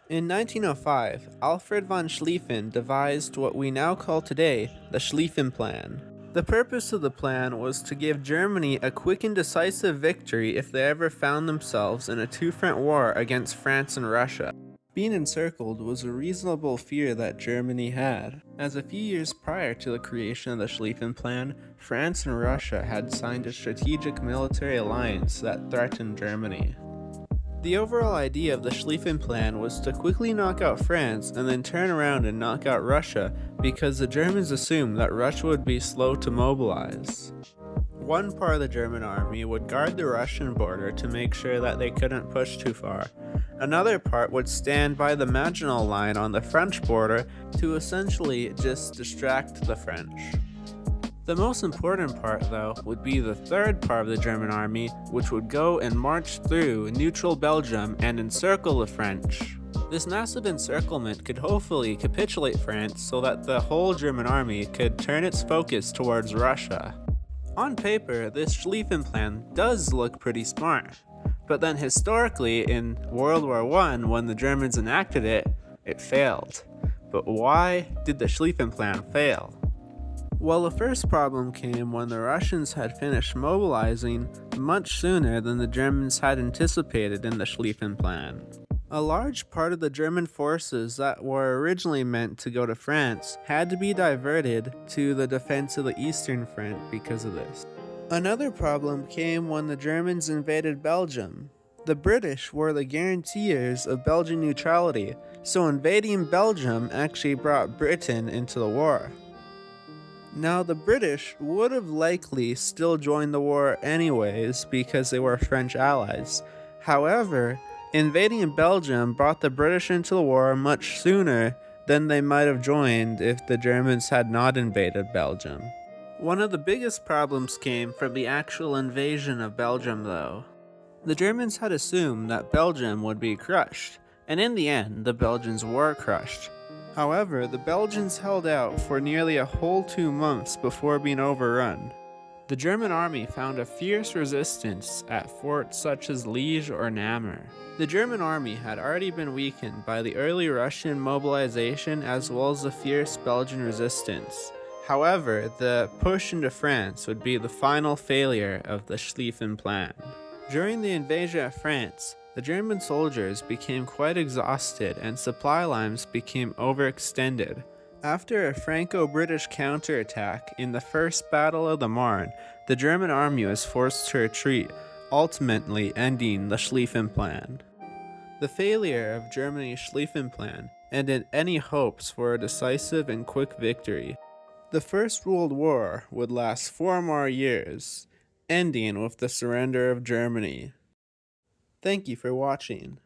In 1905, Alfred von Schlieffen devised what we now call today the Schlieffen Plan. The purpose of the plan was to give Germany a quick and decisive victory if they ever found themselves in a two-front war against France and Russia. Being encircled was a reasonable fear that Germany had, as a few years prior to the creation of the Schlieffen Plan, France and Russia had signed a strategic military alliance that threatened Germany. The overall idea of the Schlieffen Plan was to quickly knock out France and then turn around and knock out Russia because the Germans assumed that Russia would be slow to mobilize. One part of the German army would guard the Russian border to make sure that they couldn't push too far. Another part would stand by the Maginot Line on the French border to essentially just distract the French. The most important part, though, would be the third part of the German army, which would go and march through neutral Belgium and encircle the French. This massive encirclement could hopefully capitulate France so that the whole German army could turn its focus towards Russia. On paper, this Schlieffen Plan does look pretty smart, but then historically in World War I, when the Germans enacted it, it failed. But why did the Schlieffen Plan fail? Well, the first problem came when the Russians had finished mobilizing much sooner than the Germans had anticipated in the Schlieffen Plan. A large part of the German forces that were originally meant to go to France had to be diverted to the defense of the Eastern Front because of this. Another problem came when the Germans invaded Belgium. The British were the guaranteers of Belgian neutrality, so invading Belgium actually brought Britain into the war. Now, the British would have likely still joined the war anyways because they were French allies. However, invading Belgium brought the British into the war much sooner than they might have joined if the Germans had not invaded Belgium. One of the biggest problems came from the actual invasion of Belgium, though. The Germans had assumed that Belgium would be crushed, and in the end, the Belgians were crushed. However, the Belgians held out for nearly a whole 2 months before being overrun. The German army found a fierce resistance at forts such as Liege or Namur. The German army had already been weakened by the early Russian mobilization as well as the fierce Belgian resistance. However, the push into France would be the final failure of the Schlieffen Plan. During the invasion of France, the German soldiers became quite exhausted and supply lines became overextended. After a Franco-British counterattack in the First Battle of the Marne, the German army was forced to retreat, ultimately ending the Schlieffen Plan. The failure of Germany's Schlieffen Plan ended any hopes for a decisive and quick victory. The First World War would last 4 more years, ending with the surrender of Germany. Thank you for watching.